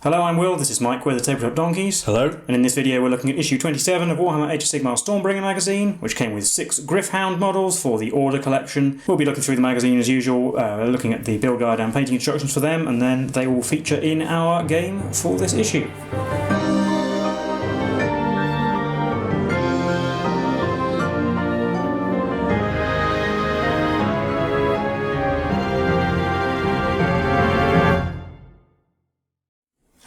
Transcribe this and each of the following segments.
Hello, I'm Will, this is Mike, we're the Tabletop Donkeys. Hello. And in this video we're looking at issue 27 of Warhammer Age of Sigmar Stormbringer magazine, which came with 6 Gryph-hound models for the Order collection. We'll be looking through the magazine as usual, looking at the build guide and painting instructions for them, and then they will feature in our game for this issue.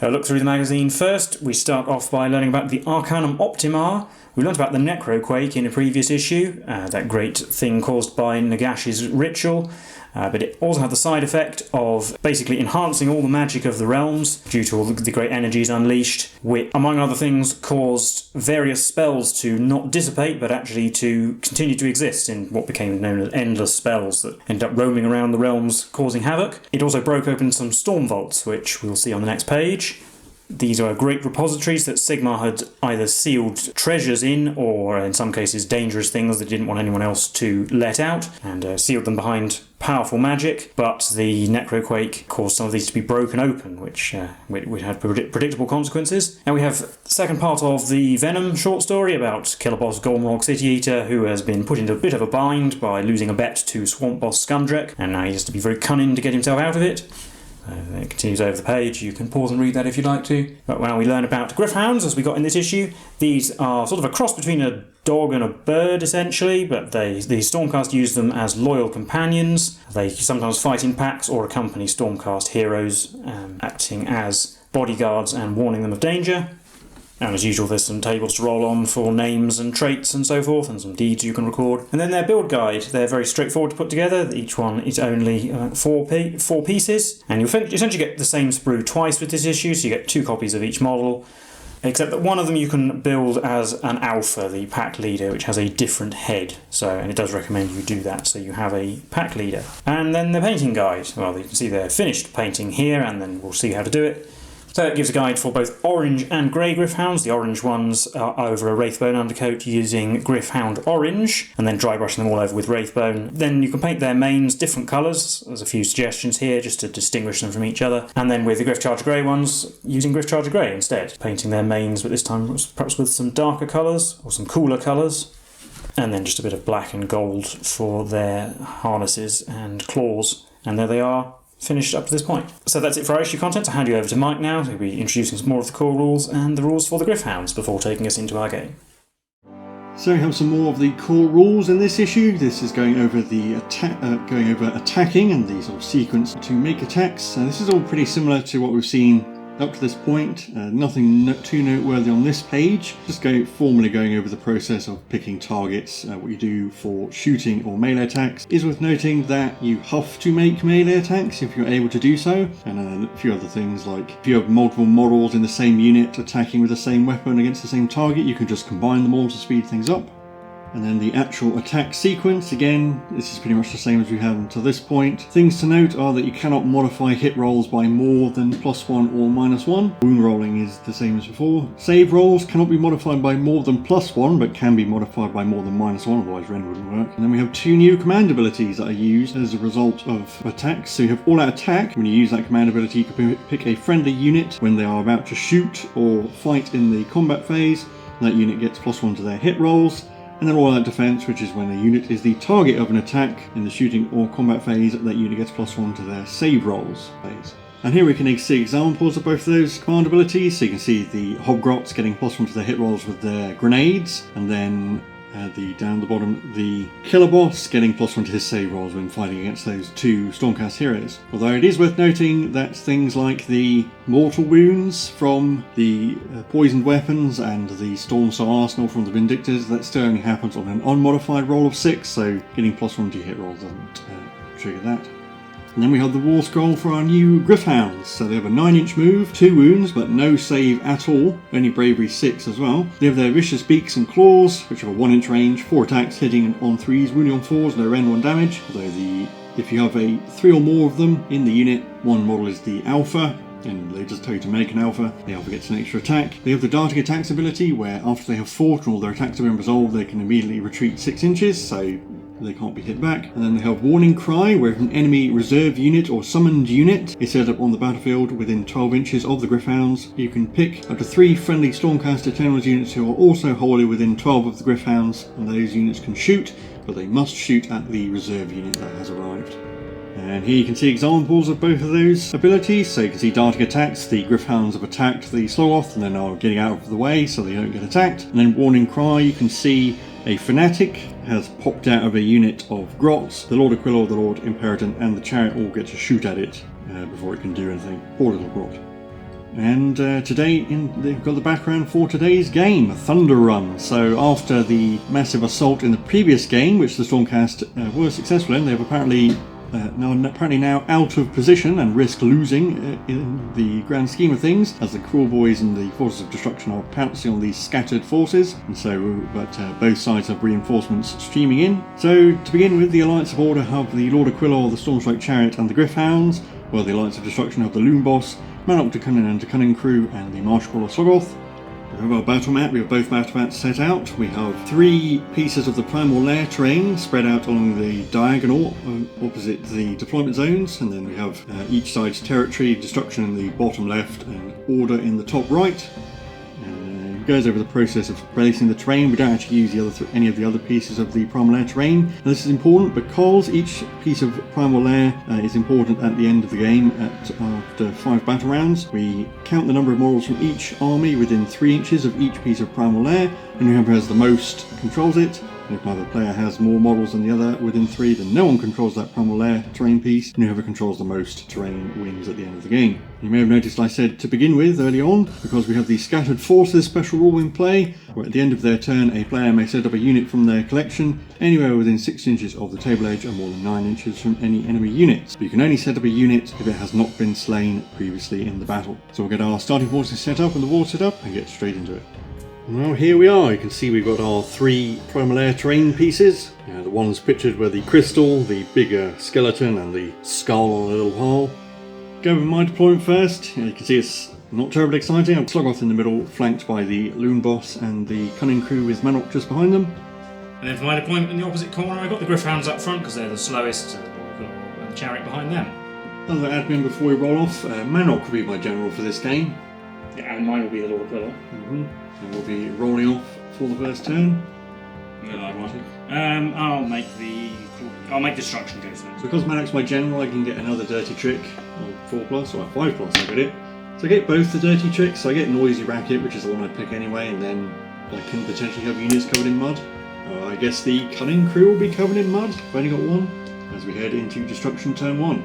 Look through the magazine first. We start off by learning about the Arcanum Optima. We learned about the Necroquake in a previous issue, that great thing caused by Nagash's ritual, but it also had the side effect of basically enhancing all the magic of the realms due to all the great energies unleashed, which, among other things, caused various spells to not dissipate but actually to continue to exist in what became known as endless spells that ended up roaming around the realms causing havoc. It also broke open some storm vaults, which we'll see on the next page. These are great repositories that Sigmar had either sealed treasures in, or in some cases dangerous things that didn't want anyone else to let out, and sealed them behind powerful magic, but the Necroquake caused some of these to be broken open, which had predictable consequences. And we have the second part of the Venom short story about Killer Boss Golmrog City Eater, who has been put into a bit of a bind by losing a bet to Swamp Boss Scumdrek, and now he has to be very cunning to get himself out of it. It continues over the page. You can pause and read that if you'd like to. But now we learn about Gryph-hounds, as we got in this issue. These are sort of a cross between a dog and a bird, essentially, but the Stormcast use them as loyal companions. They sometimes fight in packs or accompany Stormcast heroes, acting as bodyguards and warning them of danger. And as usual, there's some tables to roll on for names and traits and so forth, and some deeds you can record. And then their build guide. They're very straightforward to put together. Each one is only 4 pieces. And you'll essentially get the same sprue twice with this issue, so you get 2 copies of each model. Except that one of them you can build as an alpha, the pack leader, which has a different head. And it does recommend you do that, so you have a pack leader. And then the painting guide. Well, you can see their finished painting here, and then we'll see how to do it. So it gives a guide for both orange and grey Gryph-hounds. The orange ones are over a Wraithbone undercoat using Gryph-hound orange, and then dry brushing them all over with Wraithbone. Then you can paint their manes different colours. There's a few suggestions here just to distinguish them from each other. And then with the Gryph-charger grey ones, using Gryph-charger grey instead. Painting their manes, but this time perhaps with some darker colours, or some cooler colours. And then just a bit of black and gold for their harnesses and claws. And there they are, finished up to this point. So that's it for our issue content. I'll hand you over to Mike now, who'll be introducing some more of the core rules and the rules for the Gryph-hounds before taking us into our game. So we have some more of the core rules in this issue. This is going over the attacking and the sort of sequence to make attacks. So this is all pretty similar to what we've seen up to this point. Nothing too noteworthy on this page. Just formally going over the process of picking targets. What you do for shooting or melee attacks is worth noting that you have to make melee attacks if you're able to do so, and a few other things like if you have multiple models in the same unit attacking with the same weapon against the same target, you can just combine them all to speed things up. And then the actual attack sequence, again, this is pretty much the same as we have until this point. Things to note are that you cannot modify hit rolls by more than +1 or -1. Wound rolling is the same as before. Save rolls cannot be modified by more than +1, but can be modified by more than -1, otherwise Rend wouldn't work. And then we have 2 new command abilities that are used as a result of attacks. So you have All Out Attack. When you use that command ability, you can pick a friendly unit when they are about to shoot or fight in the combat phase. That unit gets +1 to their hit rolls. And then All Out Defense, which is when a unit is the target of an attack in the shooting or combat phase, that unit gets +1 to their save rolls phase. And here we can see examples of both of those command abilities. So you can see the Hobgrots getting +1 to their hit rolls with their grenades, and then down the bottom, the Killer Boss getting +1 to his save rolls when fighting against those 2 Stormcast heroes. Although it is worth noting that things like the mortal wounds from the poisoned weapons and the Stormstar Arsenal from the Vindictors, that still only happens on an unmodified roll of 6, so getting +1 to hit rolls doesn't trigger that. And then we have the War Scroll for our new Gryph-hounds. So they have a 9-inch move, 2 wounds, but no save at all, only bravery 6 as well. They have their vicious beaks and claws, which have a 1-inch range, 4 attacks, hitting on 3s, wounding on 4s, no rend 1 damage. Although if you have 3 or more of them in the unit, one model is the alpha, and they just tell you to make an alpha. The alpha gets an extra attack. They have the darting attacks ability, where after they have fought and all their attacks have been resolved, they can immediately retreat 6 inches, so they can't be hit back. And then they have Warning Cry, where if an enemy reserve unit or summoned unit is set up on the battlefield within 12 inches of the Gryph-hounds, you can pick up to 3 friendly Stormcast Eternals units who are also wholly within 12 of the Gryph-hounds, and those units can shoot, but they must shoot at the reserve unit that has arrived. And here you can see examples of both of those abilities. So you can see darting attacks, the Gryph-hounds have attacked the Slogoth and then are getting out of the way so they don't get attacked. And then Warning Cry, you can see a Fanatic has popped out of a unit of Grots. The Lord Aquila, the Lord Imperator and the Chariot all get to shoot at it before it can do anything. Poor little Grot. And today they've got the background for today's game, Thunder Run. So after the massive assault in the previous game, which the Stormcast were successful in, they've apparently now out of position and risk losing in the grand scheme of things, as the Cruel Boys and the Forces of Destruction are pouncing on these scattered forces, and so both sides have reinforcements streaming in. So to begin with, the Alliance of Order have the Lord Aquila, the Stormstrike Chariot and the Gryph-hounds, while the Alliance of Destruction have the Loon Boss, Manok de Cunning and de Cunning Crew and the Marshal of Slogoth. We have our battle map. We have both battle maps set out. We have 3 pieces of the Primal Lair terrain spread out along the diagonal opposite the deployment zones, and then we have each side's territory, destruction in the bottom left and order in the top right. It goes over the process of releasing the terrain. We don't actually use any of the other pieces of the Primal Lair terrain. And this is important because each piece of Primal Lair is important at the end of the game. After 5 battle rounds, we count the number of models from each army within 3 inches of each piece of Primal Lair, and whoever has the most controls it. And if either player has more models than the other within 3, then no one controls that Primal Lair terrain piece, and whoever controls the most terrain wins at the end of the game. You may have noticed I said to begin with early on, because we have the Scattered Forces special rule in play, where at the end of their turn a player may set up a unit from their collection anywhere within 6 inches of the table edge and more than 9 inches from any enemy units. But you can only set up a unit if it has not been slain previously in the battle. So we'll get our starting forces set up and the war set up and get straight into it. Well, here we are. You can see we've got our 3 Primal Air terrain pieces. The ones pictured were the crystal, the bigger skeleton and the skull on a little pile. Go with my deployment first. You can see it's not terribly exciting. I've Slogoth in the middle, flanked by the Loon Boss and the Cunning Crew with Manok just behind them. And then for my deployment in the opposite corner, I've got the Gryph-hounds up front because they're the slowest, and the Chariot behind them. Another admin before we roll off. Manok will be my general for this game. Yeah, and mine will be the Lord Aquila. And we'll be rolling off for the first turn. I'll make destruction go first. So because Manok's my general, I can get another dirty trick on 4+, or 5+, I get it. So I get both the dirty tricks. So I get Noisy Racket, which is the one I'd pick anyway, and then I can potentially have units covered in mud. I guess the Cunning Crew will be covered in mud. I've only got 1, as we head into destruction turn 1.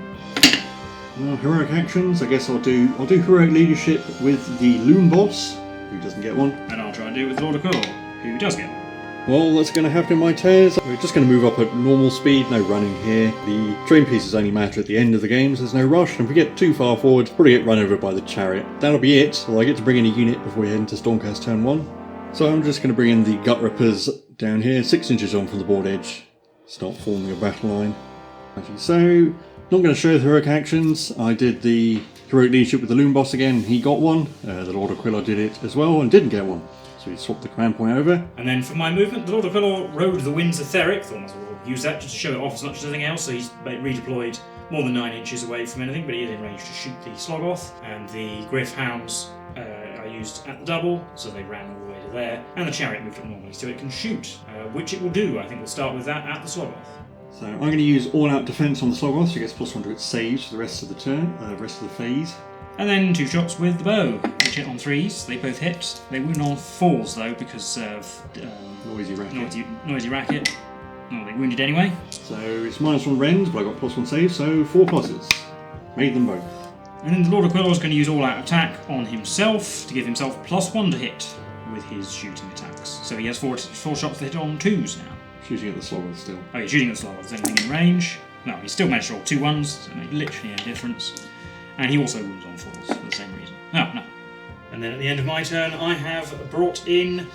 Heroic actions. I guess I'll do heroic leadership with the Loon Boss, who doesn't get one. And I'll try and do it with Lord Aquila, who does get one. Well, that's going to happen in my turns. We're just going to move up at normal speed, no running here. The train pieces only matter at the end of the game, so there's no rush. And if we get too far forward, probably get run over by the Chariot. That'll be it. Well, I get to bring in a unit before we head into Stormcast turn 1. So I'm just going to bring in the Gut Rippers down here, 6 inches on from the board edge. Start forming a battle line. So, not going to show the heroic actions. I did the heroic leadership with the Loon Boss again. He got one. The Lord Aquila did it as well and didn't get one. So he swapped the command point over. And then for my movement, the Lord Aquila rode the Winds Etheric. Thought I'll use that just to show it off as much as anything else. So he's redeployed more than 9 inches away from anything, but he is in range to shoot the Slogoth. And the Gryph-hounds I used at the double, so they ran all the way to there. And the Chariot moved up normally, so it can shoot, which it will do. I think we'll start with that at the Slogoth. So I'm going to use all-out defence on the Slogoth, so it gets +1 to its saves for the rest of the turn, rest of the phase. And then 2 shots with the bow, which hit on 3s. They both hit. They wound on 4s though because of Noisy Racket. Noisy Racket. Oh, they wounded anyway. So it's -1 rend, but I got +1 save, so 4 pluses. Made them both. And then the Lord Aquila is going to use all-out attack on himself to give himself +1 to hit with his shooting attacks. So he has 4 shots to hit on 2s now. Shooting at the Slogoth still. Oh, he's shooting at the Slogoth. Anything in range? No, he still managed to roll 2 1s, so it made literally no difference. And he also wounds on 4s for the same reason. No. And then at the end of my turn, I have brought in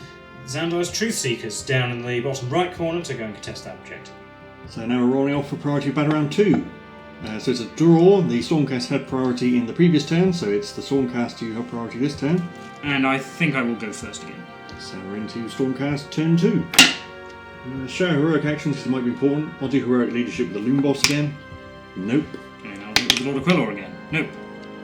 Xandar's Truth Seekers down in the bottom right corner to go and contest that objective. So now we're rolling off for priority battle round 2. So it's a draw. The Stormcast had priority in the previous turn, so it's the Stormcast who have priority this turn. And I think I will go first again. So we're into Stormcast turn 2. Show heroic actions, this might be important. I'll do heroic leadership with the Loom Boss again. Nope. And I'll do it with the Lord of Quillor again. Nope.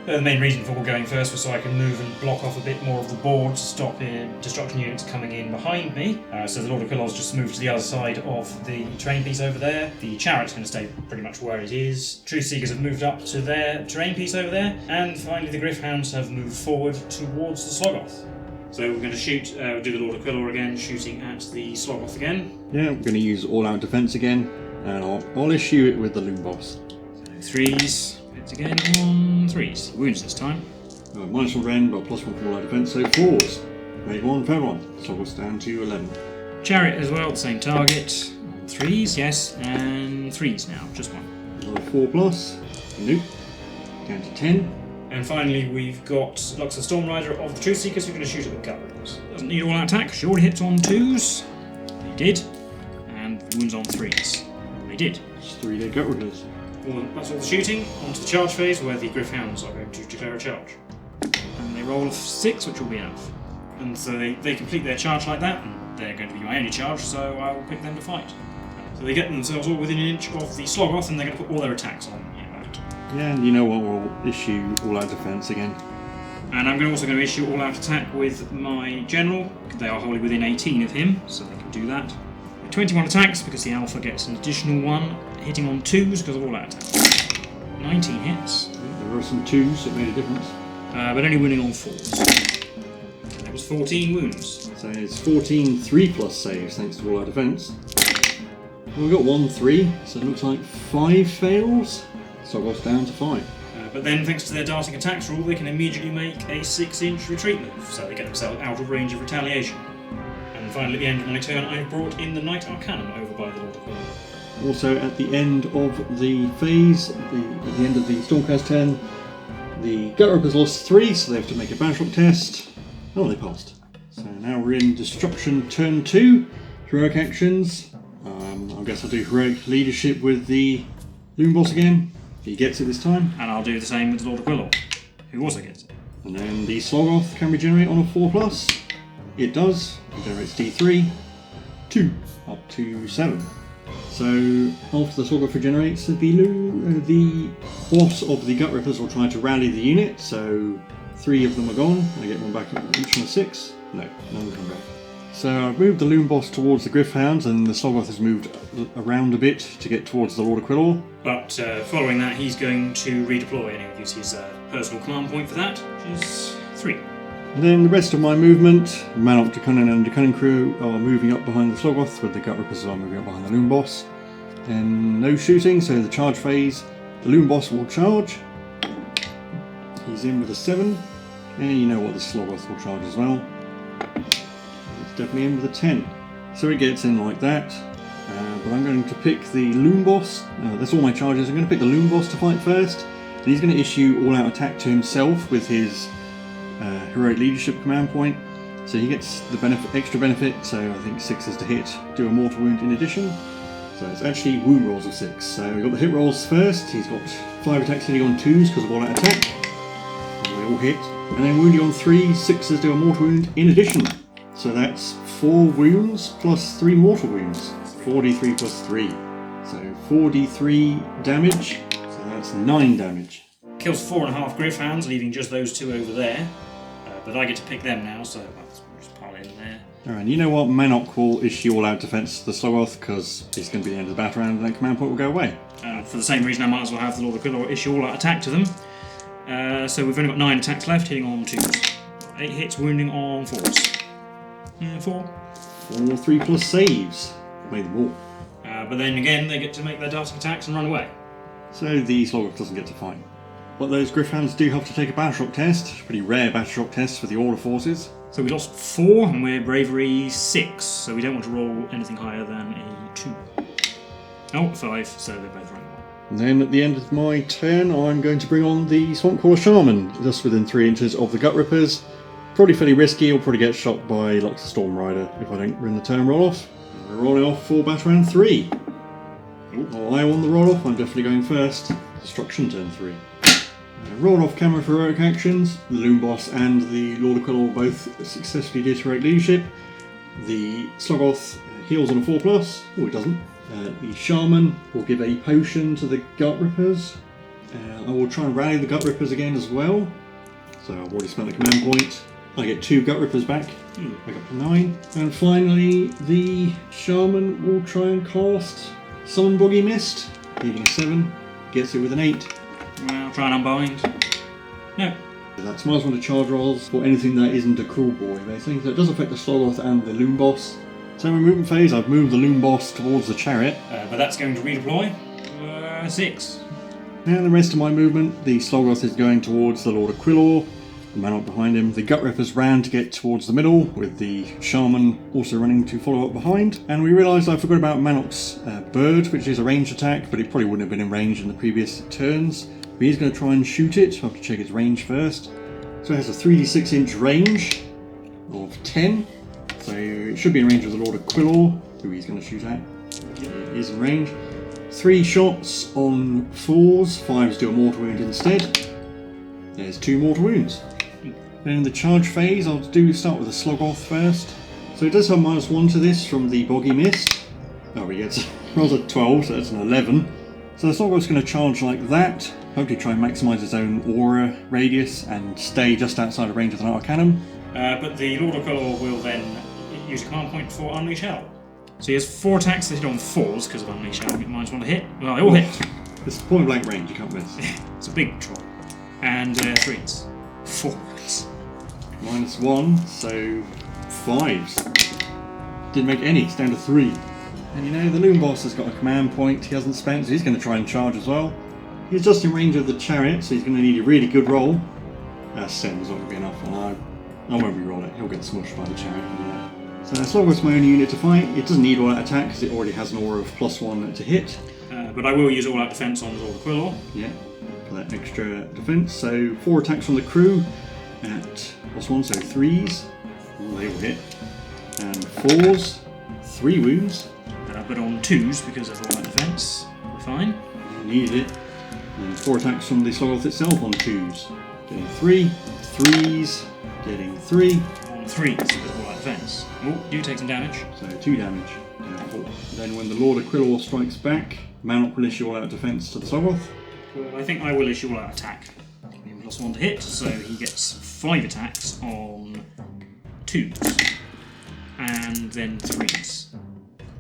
The main reason for going first was so I can move and block off a bit more of the board to stop destruction units coming in behind me. So the Lord of Quillor's just moved to the other side of the terrain piece over there. The Chariot's going to stay pretty much where it is. Truth Seekers have moved up to their terrain piece over there. And finally the Gryph-hounds have moved forward towards the Sloggoth. So we're going to shoot, do the Lord of Quillor again, shooting at the Sloggoth again. Yeah, I'm going to use all-out defense again, and I'll issue it with the Loom Boss. So 3s. Again on 3s. Wounds this time. -1 rend, but +1 for all-out defense, so 4s. Made 1, failed 1. So it's down to 11. Chariot as well, the same target. On 3s, yes, and 3s now, just 1. Another 4+. Nope. Down to 10. And finally we've got Lux the Stormrider of the Truth Seekers who's going to shoot at the Gut-Rippers. Doesn't need all-out attack, she already hits on 2s. They did. And wounds on 3s. They did. It's 3-day Gut-Rippers. That's all the shooting. On to the charge phase where the Gryph-hounds are going to declare a charge. And they roll a 6, which will be enough. And so they complete their charge like that, and they're going to be my only charge, so I will pick them to fight. So they get themselves all within an inch of the Sloggoth, and they're going to put all their attacks on me. Yeah, and you know what, we'll issue all-out defense again. And I'm also going to issue all-out attack with my general. They are wholly within 18 of him, so they can do that. 21 attacks because the Alpha gets an additional 1, hitting on 2s because of all-out attack. 19 hits. Yeah, there were some 2s that made a difference. But only winning on 4s. That was 14 wounds. So it's 14 3+ saves thanks to all-out defense. We've got 1 3, so it looks like 5 fails. So I was down to 5. But then, thanks to their darting attacks rule, they can immediately make a 6-inch retreat move, so they get themselves out of range of retaliation. And finally, at the end of my turn, I've brought in the Knight Arcanum over by the Lord of Quillor. Also, at the end of the phase, at the end of the Stormcast turn, the Gut-Rippers lost 3, so they have to make a Battleshock test. Oh, they passed. So now we're in Destruction turn 2. Heroic actions. I guess I'll do heroic leadership with the Loom Boss again. He gets it this time. And I'll do the same with the Lord of Quillor, who also gets it. And then the Sloggoth can regenerate on a 4+. It does. It generates D3. 2. Up to 7. So after the Sloggoth regenerates, the boss of the Gut-Rippers will try to rally the unit. So 3 of them are gone. I get one back each on a 6. No, none come back. So I've moved the Loom Boss towards the Gryph-hounds, and the Sloggoth has moved around a bit to get towards the Lord of Quillor. But following that, he's going to redeploy, and he'll use his personal command point for that, which is 3. And then the rest of my movement, Manok, Ducunnan and the Ducunnan crew are moving up behind the Sloggoth, with the Gut-Rippers are moving up behind the Loom Boss. And no shooting, so the charge phase, the Loom Boss will charge. He's in with a 7, and you know what, the Sloggoth will charge as well. Definitely in with a 10. So it gets in like that. But I'm going to pick the Loom Boss. That's all my charges. I'm going to pick the Loom Boss to fight first. And he's going to issue all-out attack to himself with his heroic leadership command point. So he gets the extra benefit. So I think 6 to hit, do a mortal wound in addition. So it's actually wound rolls of 6. So we've got the hit rolls first. He's got 5 attacks hitting on 2s because of all-out attack. And they all hit. And then wounding on 3, 6s do a mortal wound in addition. So that's 4 wounds plus 3 mortal wounds. 4d3 plus 3. So 4d3 damage. So that's 9 damage. Kills 4.5 Gryph-hounds, leaving just those 2 over there. But I get to pick them now, so let's just pile in there. Alright, you know what? Manok will issue all-out defense to the Sloggoth because it's going to be the end of the battle round and that command point will go away. For the same reason, I might as well have the Lord of Quillor issue all-out attack to them. So we've only got 9 attacks left, hitting on 2s. 8 hits, wounding on 4s. 4. 4 3+ saves. Made them all. But then again, they get to make their darting attacks and run away. So the Sloggoth doesn't get to fight. But those Gryph-hounds do have to take a Battleshock test. Pretty rare Battleshock test for the Order forces. So we lost 4 and we're Bravery 6. So we don't want to roll anything higher than a 2. Oh, 5, so they're both running away. And then at the end of my turn, I'm going to bring on the Swampcrawler Shaman, just within 3 inches of the Gut-Rippers. Probably fairly risky, he'll probably get shot by Lux the Stormrider if I don't win the turn roll-off. We're rolling off for Battle Round 3. Oh, I won the roll-off, I'm definitely going first. destruction turn 3. Rolled off camera for heroic actions. The Loom Boss and the Lord of Quillor both successfully did heroic leadership. The Sloggoth heals on a 4+. Oh, it doesn't. The Shaman will give a potion to the Gut Rippers. I will try and rally the Gut Rippers again as well. So I've already spent the command point. I get 2 Gut Rippers back. Back up to 9. And finally, the Shaman will try and cast Summon Boggy Mist. Needing a 7. Gets it with an 8. Well, try and unbind. No. That's minus 1 to charge rolls for anything that isn't a Cruel Boy, basically. So it does affect the Sloggoth and the Loom Boss. So in movement phase, I've moved the Loom Boss towards the chariot. But that's going to redeploy. 6. And the rest of my movement, the Sloggoth is going towards the Lord of Quillor, the man up behind him. The Gut Rippers ran to get towards the middle, with the Shaman also running to follow up behind. And we realised I forgot about Manok's bird, which is a ranged attack, but it probably wouldn't have been in range in the previous turns. But he's going to try and shoot it. I'll have to check its range first. So it has a 3d6 inch range of 10. So it should be in range of the Lord of Quillor, who he's going to shoot at. It is in range. 3 shots on 4s, 5s do a mortal wound instead. There's 2 mortal wounds. Then in the charge phase, I'll start with the Sloggoth first. So it does have minus 1 to this from the Boggy Mist. Oh, he gets rolls a 12, so that's an 11. So the Sloggoth's going to charge like that. Hopefully try and maximise its own aura radius and stay just outside of range of the Arcanum. But the Lord of Quillor will then use a command point for Unleash Hell. So he has 4 attacks that hit on 4s because of Unleash Hell. Get minus 1 to hit. Well, they all hit. It's point blank range, you can't miss. It's a big troll. And 3s. 4s. Minus 1, so 5s. Didn't make any, it's down to 3. And you know, the Loom Boss has got a command point he hasn't spent, so he's going to try and charge as well. He's just in range of the chariot, so he's going to need a really good roll. 7's not going to be enough, and I won't re-roll it, he'll get smushed by the chariot. So Sloggoth's my only unit to fight. It doesn't need all-out attack because it already has an aura of +1 to hit. But I will use all-out defence on the Lord of Quillor. Yeah, for that extra defence. So 4 attacks from the crew at +1, so 3s. Ooh, they will hit. And 4s, 3 wounds. But on 2s because of all-out defence. We're fine. Needed it. And 4 attacks from the Sloggoth itself on 2s. Getting 3, 3s, getting 3. On 3s with all-out defence. Oh, you take some damage. So 2 damage, 4. Then when the Lord of Quillor strikes back, Manok will issue all-out defence to the Sloggoth. Well, I think I will issue all-out attack. Give him +1 to hit, so he gets 5 attacks on 2s. And then 3s.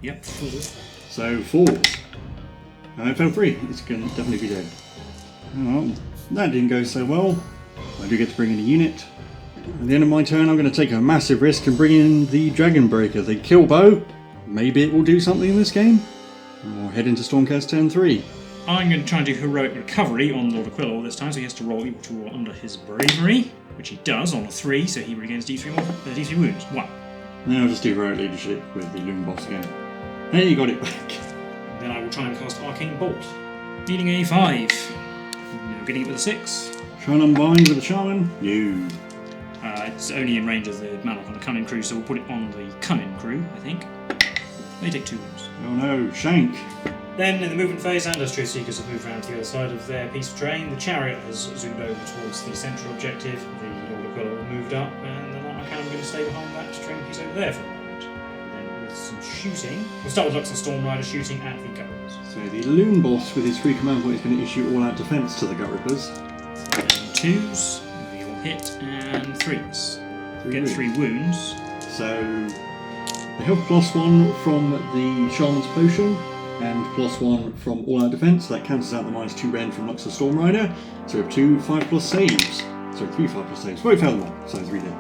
Yep, 4. So 4s. It fell 3. It's going to definitely be dead. Well, that didn't go so well. I do get to bring in a unit. At the end of my turn, I'm going to take a massive risk and bring in the Dragon Breaker, the kill bow. Maybe it will do something in this game. Or head into Stormcast turn 3. I'm going to try and do heroic recovery on Lord of Quillor this time, so he has to roll equal to or under his bravery, which he does on a 3, so he regains D3 wounds. 1. Then I'll just do heroic leadership with the Loom Boss again. And you got it back. Then I will try and cast Arcane Bolt. Needing a 5. Getting it with a 6. Try and unbind with the Shaman. No. It's only in range of the Manok on the Cunning crew, so we'll put it on the Cunning crew, I think. They take 2 wounds. Oh no, Shank. Then in the movement phase, and as Truth Seekers have moved around to the other side of their piece of terrain, the chariot has zoomed over towards the central objective. The Lord of Quillor moved up, and the Knight Arcanum going to stay behind that terrain piece over there for a moment. Then with some shooting, we'll start with Lux and Stormrider shooting at the Gut Rippers. So the Loom Boss with his 3 command point is going to issue all-out defence to the Gut Rippers. And 2s, they all hit, and 3s. Get 3 wounds. So they have +1 from the Shaman's Potion and +1 from all-out defence. That cancels out the -2 rend from Lux and Stormrider. So we have 2 5+ saves. Sorry, 3 5+ saves. Well, we failed them all, so 3 dead.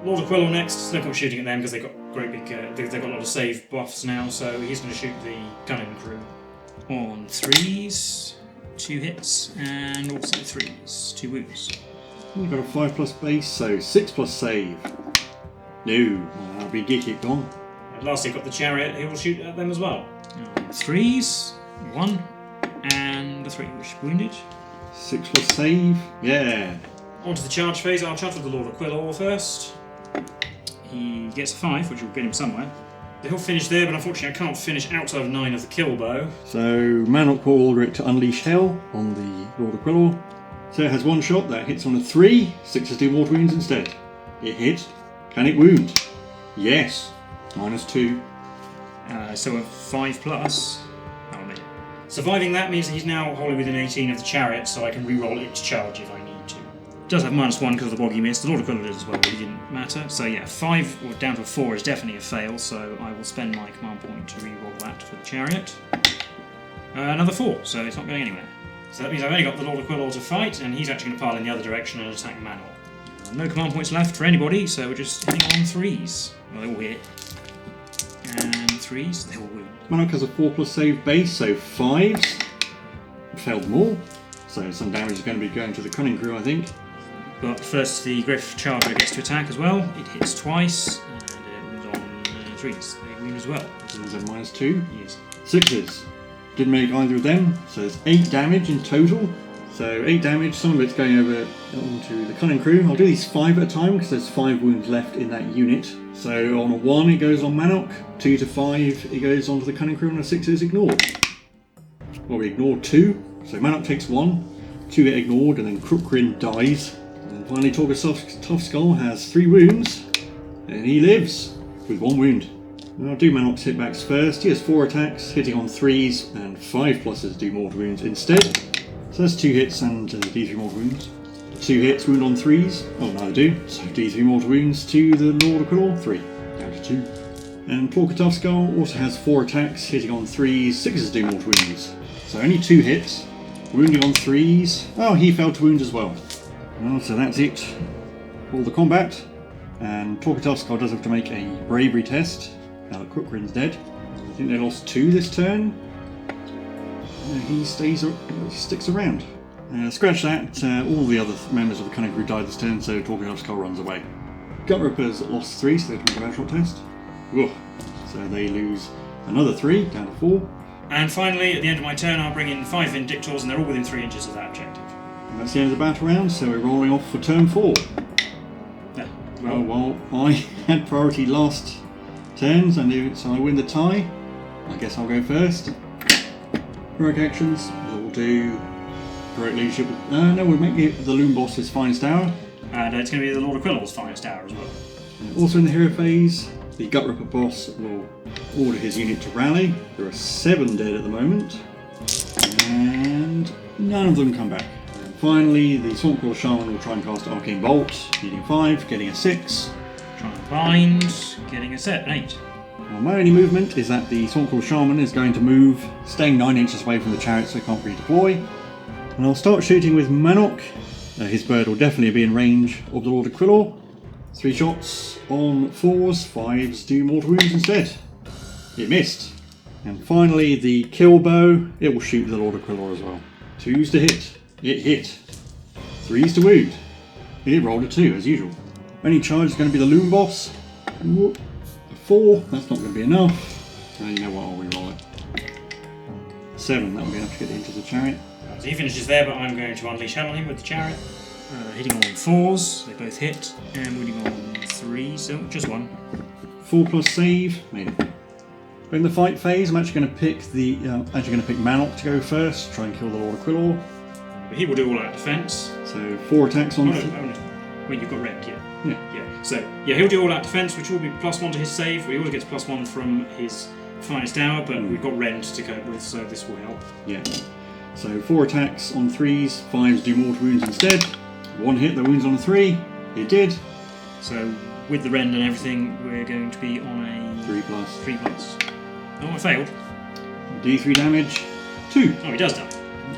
Lord of Quillor next. So no point shooting at them because they've got great big. They've got a lot of save buffs now. So he's going to shoot the Cunning crew on 3s, 2 hits, and also 3s, 2 wounds. You've got a 5+ base, so 6+ save. No, that'll be geeky gone. And lastly, got the chariot. He will shoot at them as well. 3s, 1, and a 3, which is wounded. 6+ save. Yeah. On to the charge phase. I'll charge with the Lord of Quillor first. He gets a 5, which will get him somewhere. He'll finish there, but unfortunately I can't finish outside of 9 of the kill bow. So Manok will order it to unleash hell on the Lord of Quillor. So it has one shot that hits on a 3, 6s do mortal wounds instead. It hit. Can it wound? Yes. -2. So a 5+. Oh, man. Surviving that means that he's now wholly within 18 of the chariot, so I can re-roll its charge if I need to. It does have -1 because of the boggy mist. The Lord of Quillor does as well, but it didn't matter. So yeah, 5 or down to a 4 is definitely a fail, so I will spend my command point to re-roll that for the chariot. Another 4, so it's not going anywhere. So that means I've only got the Lord of Quillor to fight, and he's actually going to pile in the other direction and attack Manor. No command points left for anybody, so we're just hitting on 3s. Well, they all hit. And 3s, they all wound. Manok has a 4+ save base, so 5s. Failed them all. So some damage is going to be going to the Cunning Crew, I think. But first the Gryph Charger gets to attack as well. It hits twice, and it wounds on 3s. They wound as well. So there's a -2. Yes. 6s. Didn't make either of them, so there's 8 damage in total. So 8 damage, some of it's going over onto the Cunning Crew. I'll do these 5 at a time because there's 5 wounds left in that unit. So on a 1 it goes on Manok, 2 to 5 it goes onto the Cunning Crew, and a 6 is ignored. Well, we ignore 2, so Manok takes 1, 2 get ignored, and then Crookgrin dies. And finally Tough Skull has 3 wounds, and he lives with 1 wound. I'll do Manok's hitbacks first. He has 4 attacks, hitting on 3s, and 5+s do mortal wounds instead. So that's 2 hits and D3 mortal wounds. 2 hits, wound on 3s. Oh, neither do. So D3 mortal wounds to the Lord of Quillor, 3, down to 2. And Porker Tough Skull also has 4 attacks, hitting on 3s, 6s do mortal wounds. So only 2 hits, wounding on 3s. Oh, he failed to wound as well. Well, so that's it. All the combat. And Porker Tough Skull does have to make a bravery test. Now that Crookgrin's dead. I think they lost 2 this turn. He sticks around. Scratch that, all the other members of the Cunning Crew died this turn, so Porker Tough Skull runs away. Gut Rippers lost 3, so they can make a short test. Whoa. So they lose another 3, down to 4. And finally, at the end of my turn, I'll bring in 5 Vindictors, and they're all within 3 inches of that objective. And that's the end of the battle round, so we're rolling off for turn 4. Yeah. Well, I had priority last turns, so I win the tie. I guess I'll go first. Heroic actions, we'll do heroic leadership. No, we'll make it the Loom Boss's finest hour. And it's going to be the Lord of Quillor's finest hour as well. Also in the hero phase, the Gut Ripper boss will order his unit to rally. There are 7 dead at the moment, and none of them come back. And finally, the Stormcast Shaman will try and cast Arcane Bolt, needing 5, getting a 6. Try and bind, getting a set, 8. Now, my only movement is that the Stormcast Shaman is going to move, staying 9 inches away from the chariot so he can't redeploy. And I'll start shooting with Manok. His bird will definitely be in range of the Lord of Quillor. 3 shots on 4s, 5s do mortal wounds instead. It missed. And finally, the kill bow, it will shoot the Lord of Quillor as well. 2s to hit. It hit. 3s to wound. It rolled a 2 as usual. Only charge is going to be the Loom Boss. A 4, that's not going to be enough. You know what, I'll re-roll it. 7, that'll be enough to get into the chariot. So he finishes there, but I'm going to unleash hell on him with the chariot. Hitting on 4s, they both hit, and wounding on 3s, so just 1. 4+ save, made it. In the fight phase, I'm actually going to pick Manok to go first, try and kill the Lord of Quillor. But he will do all out defence. So 4 attacks on. Oh no. Wait, you've got red, yeah. So yeah, he'll do all out defence, which will be +1 to his save. He always gets +1 from his finest hour, but we've got rend to cope with, so this will help. Yeah. So 4 attacks on 3s, 5s do mortal wounds instead. 1 hit that wounds on a 3. It did. So with the rend and everything, we're going to be on a 3+. 3+. Oh, I failed. D3 damage. 2. Oh, he does die.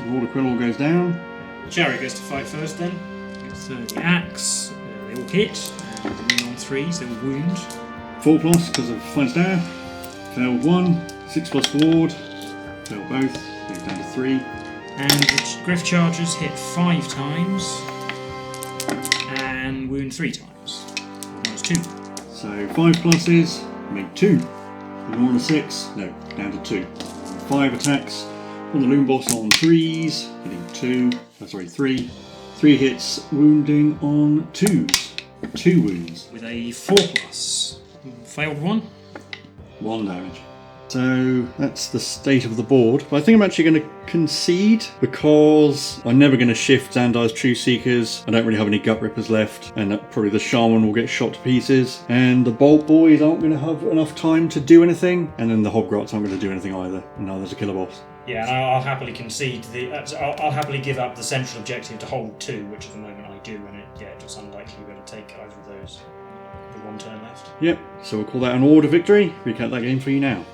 Lord of Quillor goes down. The chariot goes to fight first then. So the axe, they all hit. And they wound on 3s, they will wound. 4+ because of finest hour. Failed 1. 6+ ward. Failed both. Goes down to 3. And the Gryph Chargers hit 5 times. And wound 3 times. Minus 2. So 5+s make 2. Ignore on a 6. No, down to 2. 5 attacks on the Loom Boss on 3s. Hitting 3. 3 hits, wounding on 2s. 2 wounds. With a 4+. Failed 1. 1 damage. So that's the state of the board. But I think I'm actually going to concede because I'm never going to shift Xandar's True Seekers. I don't really have any Gut Rippers left, and probably the Shaman will get shot to pieces. And the Bolt Boys aren't going to have enough time to do anything. And then the Hobgrots aren't going to do anything either. And now there's a Killer Boss. Yeah, and I'll happily concede I'll happily give up the central objective to hold 2, which at the moment I do, and it's just unlikely we're going to take either of those with 1 turn left. Yep, so we'll call that an order victory. Recap that game for you now.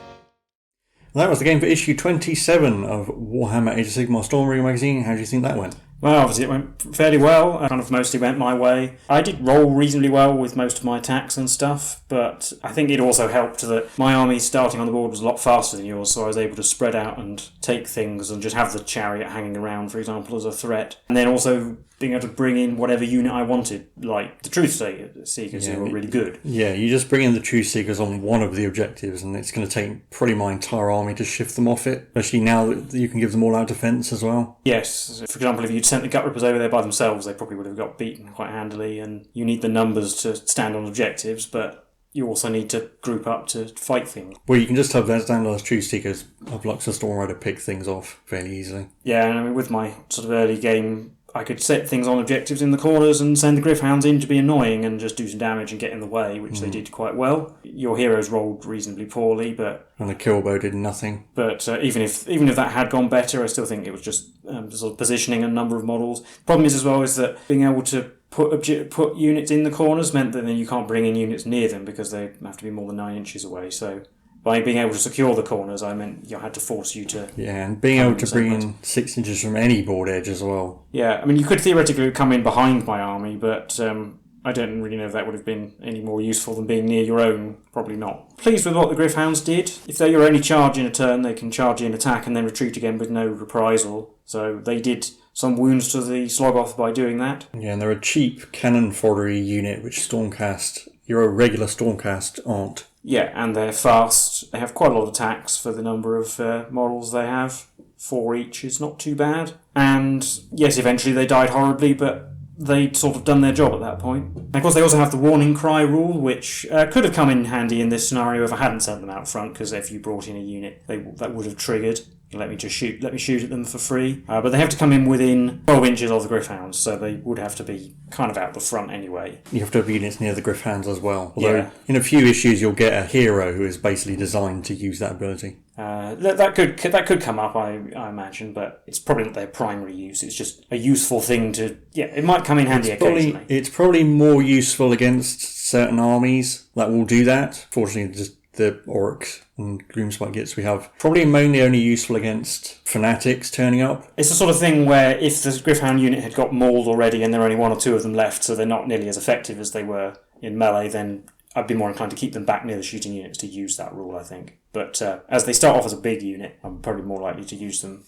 That was the game for issue 27 of Warhammer Age of Sigmar Stormbringer magazine. How do you think that went? Well, obviously it went fairly well. I kind of mostly went my way. I did roll reasonably well with most of my attacks and stuff, but I think it also helped that my army starting on the board was a lot faster than yours, so I was able to spread out and take things and just have the chariot hanging around, for example, as a threat. And then also being able to bring in whatever unit I wanted, like the Truth Seekers, who were really good. Yeah, you just bring in the Truth Seekers on one of the objectives, and it's going to take probably my entire army to shift them off it, especially now that you can give them all-out defence as well. Yes, for example, if you'd sent the Gut Rippers over there by themselves, they probably would have got beaten quite handily, and you need the numbers to stand on objectives, but you also need to group up to fight things. Well, you can just have Xandar's True Seekers of Lux and Stormrider pick things off fairly easily. Yeah, and I mean, with my sort of early game, I could set things on objectives in the corners and send the Gryph-hounds in to be annoying and just do some damage and get in the way, which they did quite well. Your heroes rolled reasonably poorly, and the Killbow did nothing. But even if that had gone better, I still think it was just sort of positioning a number of models. Problem is as well is that being able to put units in the corners meant that then you can't bring in units near them because they have to be more than 9 inches away. So by being able to secure the corners, I meant I had to force you to... Yeah, and being able to bring in 6 inches from any board edge as well. Yeah, I mean, you could theoretically come in behind my army, but I don't really know if that would have been any more useful than being near your own. Probably not. Pleased with what the Gryph-hounds did. If they're your only charge in a turn, they can charge in, attack, and then retreat again with no reprisal. So they did some wounds to the Slogoth by doing that. Yeah, and they're a cheap cannon foddery unit, which Stormcast, your regular Stormcast aren't. Yeah, and they're fast. They have quite a lot of attacks for the number of models they have. 4 each is not too bad. And yes, eventually they died horribly, but they'd sort of done their job at that point. And of course they also have the warning cry rule, which could have come in handy in this scenario if I hadn't sent them out front, because if you brought in a unit, that would have triggered. Let me shoot at them for free. But they have to come in within 12 inches of the Gryph-hounds, so they would have to be kind of out the front anyway. You have to have units near the Gryph-hounds as well. Although in a few issues you'll get a hero who is basically designed to use that ability. That could come up, I imagine, but it's probably not their primary use. It's just a useful thing to... Yeah, it might come in handy occasionally. It's probably more useful against certain armies that will do that. Fortunately, just the Orcs and Gloomspite Gits we have probably mainly only useful against fanatics turning up. It's the sort of thing where if the Gryph-hound unit had got mauled already and there are only 1 or 2 of them left, so they're not nearly as effective as they were in melee, then I'd be more inclined to keep them back near the shooting units to use that rule, I think. But as they start off as a big unit, I'm probably more likely to use them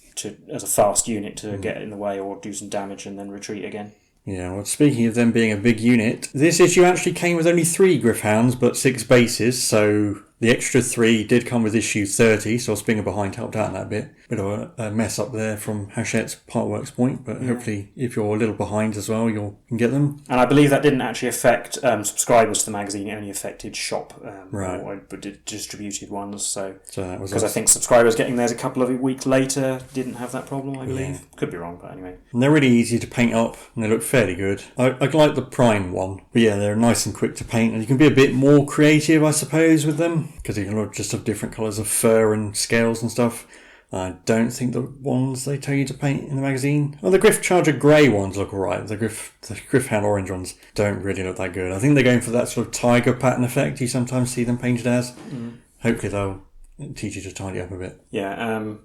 as a fast unit to get in the way or do some damage and then retreat again. Yeah, well, speaking of them being a big unit, this issue actually came with only 3 Gryph-hounds, but 6 bases, so the extra 3 did come with issue 30, so Springer behind helped out in that bit. Bit of a mess up there from Hachette's Partworks point, but hopefully if you're a little behind as well, you can get them. And I believe that didn't actually affect subscribers to the magazine, it only affected shop, but distributed ones, so that was because I think subscribers getting theirs a couple of weeks later didn't have that problem, I believe. Yeah. Could be wrong, but anyway. And they're really easy to paint up, and they look fairly good. I like the Prime one, but yeah, they're nice and quick to paint, and you can be a bit more creative, I suppose, with them, because you can just have different colours of fur and scales and stuff. I don't think the ones they tell you to paint in the magazine... Well, the Gryph Charger grey ones look alright. The Gryph-hound orange ones don't really look that good. I think they're going for that sort of tiger pattern effect you sometimes see them painted as. Hopefully they'll teach you to tidy up a bit. Yeah,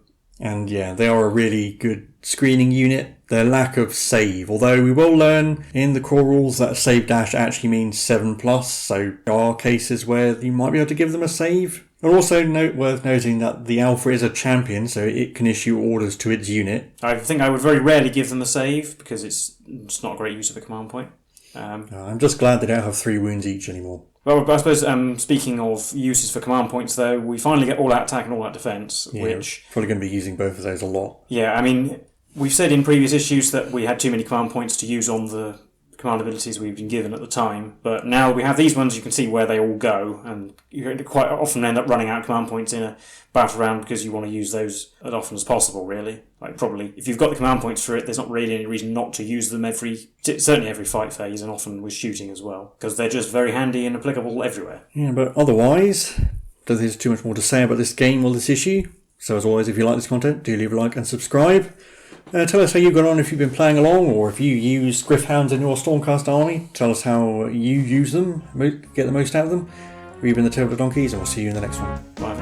And yeah, they are a really good screening unit. Their lack of save, although we will learn in the core rules that a save dash actually means 7+, so there are cases where you might be able to give them a save. But also worth noting that the Alpha is a champion, so it can issue orders to its unit. I think I would very rarely give them a save, because it's not a great use of a command point. I'm just glad they don't have 3 wounds each anymore. Well, I suppose, speaking of uses for command points, though, we finally get all-out attack and all-out defence, which... Probably going to be using both of those a lot. Yeah, I mean, we've said in previous issues that we had too many command points to use on the command abilities we've been given at the time. But now we have these ones, you can see where they all go, and you quite often end up running out of command points in a battle round because you want to use those as often as possible, really. Like, probably, if you've got the command points for it, there's not really any reason not to use them certainly every fight phase, and often with shooting as well, because they're just very handy and applicable everywhere. Yeah, but otherwise, don't think there's too much more to say about this game or this issue. So as always, if you like this content, do leave a like and subscribe. Tell us how you got on if you've been playing along, or if you use Gryph-hounds in your Stormcast army. Tell us how you use them, get the most out of them. We've been the Tabletop Donkeys, and we'll see you in the next one. Bye.